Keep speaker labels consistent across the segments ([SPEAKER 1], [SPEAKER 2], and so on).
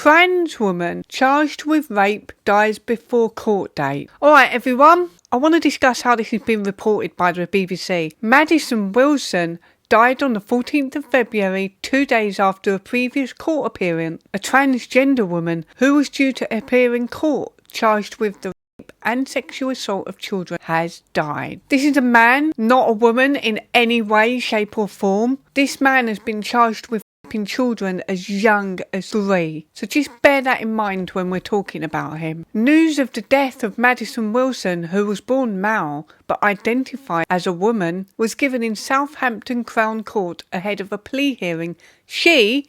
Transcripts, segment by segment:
[SPEAKER 1] Trans woman charged with rape dies before court date. Alright everyone, I want to discuss how this has been reported by the BBC. Maddison Wilson died on the 14th of February, 2 days after a previous court appearance. A transgender woman who was due to appear in court charged with the rape and sexual assault of children has died. This is a man, not a woman in any way, shape or form. This man has been charged with raping children as young as 3. So just bear that in mind when we're talking about him. News of the death of Maddison Wilson, who was born male but identified as a woman, was given in Southampton Crown Court ahead of a plea hearing he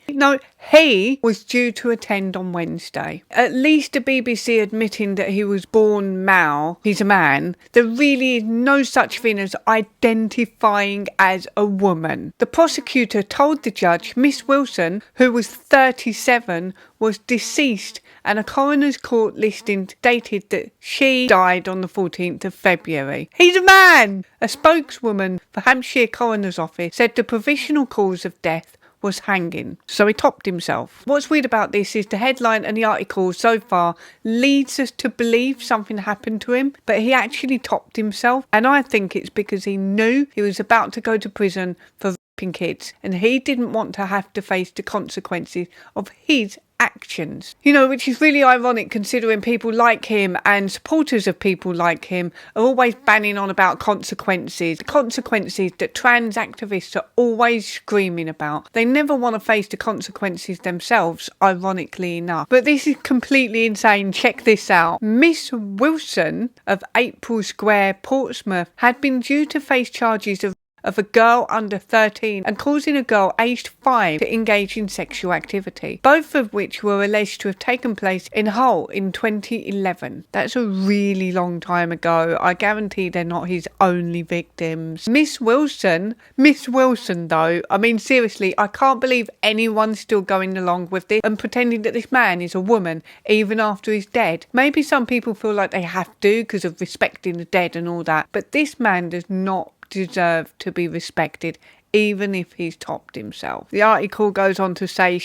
[SPEAKER 1] was due to attend on Wednesday. At least the BBC admitting that he was born male, he's a man. There really is no such thing as identifying as a woman. The prosecutor told the judge Miss Wilson, who was 37, was deceased, and a coroner's court listing stated that she died on the 14th of February. He's a man! A spokeswoman for Hampshire Coroner's Office said the provisional cause of death was hanging, so he topped himself. What's weird about this is the headline and the article so far leads us to believe something happened to him, but he actually topped himself, and I think it's because he knew he was about to go to prison for raping kids, and he didn't want to have to face the consequences of his actions. Which is really ironic considering people like him and supporters of people like him are always banning on about consequences. The consequences that trans activists are always screaming about. They never want to face the consequences themselves, ironically enough. But this is completely insane. Check this out. Miss Wilson of April Square, Portsmouth, had been due to face charges of a girl under 13 and causing a girl aged 5 to engage in sexual activity, both of which were alleged to have taken place in Hull in 2011. That's a really long time ago. I guarantee they're not his only victims. Miss Wilson though, I mean seriously, I can't believe anyone's still going along with this and pretending that this man is a woman even after he's dead. Maybe some people feel like they have to because of respecting the dead and all that, but this man does not deserve to be respected, even if he's topped himself. The article goes on to say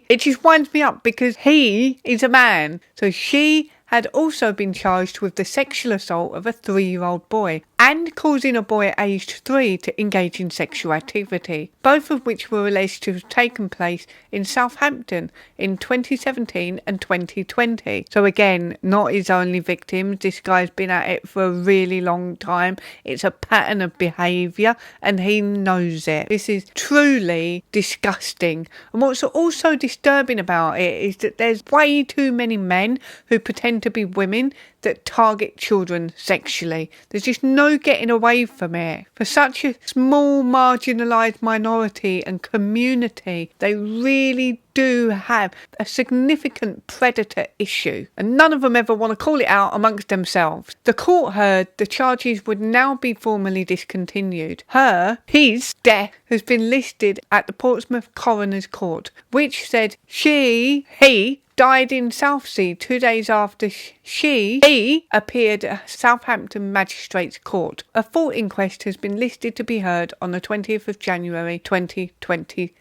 [SPEAKER 1] it just winds me up because he is a man. So she had also been charged with the sexual assault of a 3-year-old boy and causing a boy aged 3 to engage in sexual activity, both of which were alleged to have taken place in Southampton in 2017 and 2020. So again, not his only victims. This guy's been at it for a really long time. It's a pattern of behaviour and he knows it. This is truly disgusting. And what's also disturbing about it is that there's way too many men who pretend to be women that target children sexually. There's just no getting away from it. For such a small marginalised minority and community, they really do have a significant predator issue, and none of them ever want to call it out amongst themselves. The court heard the charges would now be formally discontinued. His death has been listed at the Portsmouth Coroner's Court, which said he died in Southsea 2 days after he appeared at Southampton Magistrates Court. A full inquest has been listed to be heard on the 20th of January 2026.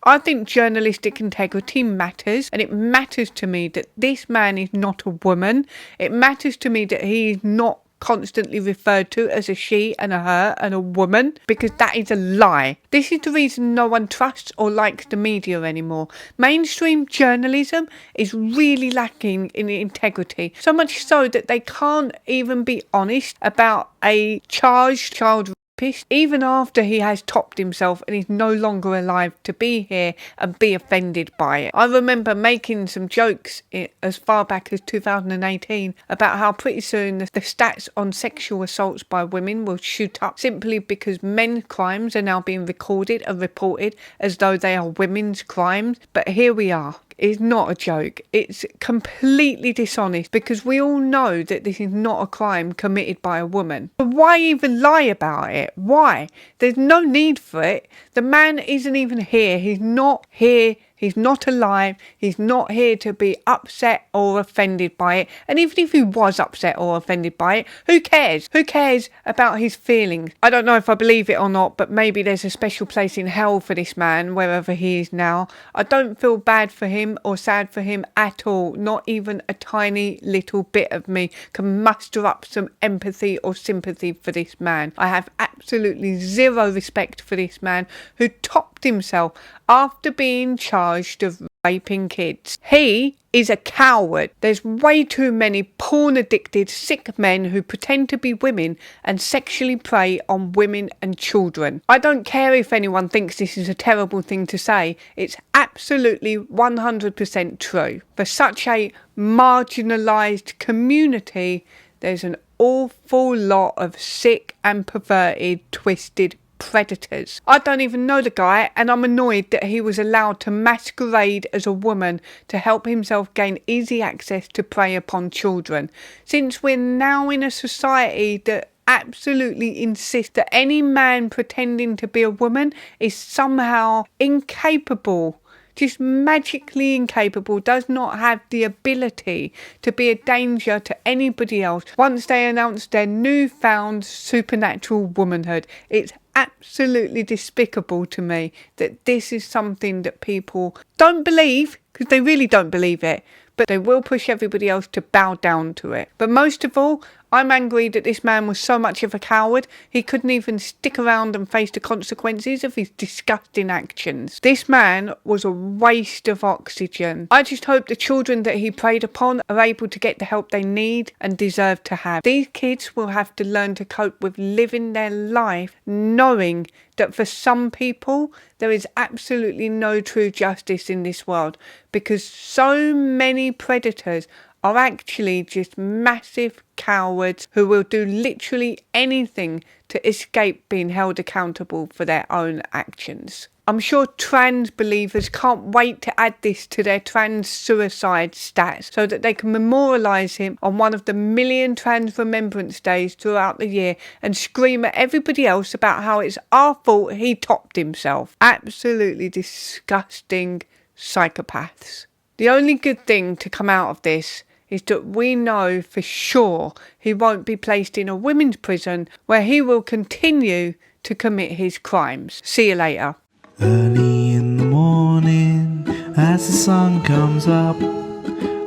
[SPEAKER 1] I think journalistic integrity matters, and it matters to me that this man is not a woman. It matters to me that he is not constantly referred to as a she and a her and a woman, because that is a lie. This is the reason no one trusts or likes the media anymore. Mainstream journalism is really lacking in integrity, so much so that they can't even be honest about a charged child rapist, even after he has topped himself and is no longer alive to be here and be offended by it. I remember making some jokes as far back as 2018 about how pretty soon the stats on sexual assaults by women will shoot up simply because men's crimes are now being recorded and reported as though they are women's crimes. But here we are. It's not a joke. It's completely dishonest because we all know that this is not a crime committed by a woman. But why even lie about it? Why? There's no need for it. The man isn't even here. He's not here He's not alive. He's not here to be upset or offended by it. And even if he was upset or offended by it, who cares? Who cares about his feelings? I don't know if I believe it or not, but maybe there's a special place in hell for this man, wherever he is now. I don't feel bad for him or sad for him at all. Not even a tiny little bit of me can muster up some empathy or sympathy for this man. I have absolutely zero respect for this man who topped himself after being charged of raping kids. He is a coward. There's way too many porn-addicted, sick men who pretend to be women and sexually prey on women and children. I don't care if anyone thinks this is a terrible thing to say. It's absolutely 100% true. For such a marginalised community, there's an awful lot of sick and perverted, twisted predators. I don't even know the guy, and I'm annoyed that he was allowed to masquerade as a woman to help himself gain easy access to prey upon children. Since we're now in a society that absolutely insists that any man pretending to be a woman is somehow incapable, just magically incapable, does not have the ability to be a danger to anybody else once they announce their newfound supernatural womanhood. It's absolutely despicable to me that this is something that people don't believe, because they really don't believe it, but they will push everybody else to bow down to it. But most of all, I'm angry that this man was so much of a coward, he couldn't even stick around and face the consequences of his disgusting actions. This man was a waste of oxygen. I just hope the children that he preyed upon are able to get the help they need and deserve to have. These kids will have to learn to cope with living their life knowing that for some people there is absolutely no true justice in this world, because so many predators are actually just massive cowards who will do literally anything to escape being held accountable for their own actions. I'm sure trans believers can't wait to add this to their trans suicide stats so that they can memorialise him on one of the million trans remembrance days throughout the year and scream at everybody else about how it's our fault he topped himself. Absolutely disgusting psychopaths. The only good thing to come out of this is that we know for sure he won't be placed in a women's prison where he will continue to commit his crimes. See you later.
[SPEAKER 2] Early in the morning, as the sun comes up,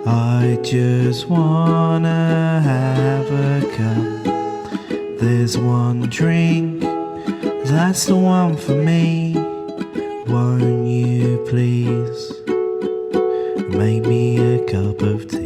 [SPEAKER 2] I just wanna have a cup. There's one drink, that's the one for me. Won't you please make me a cup of tea?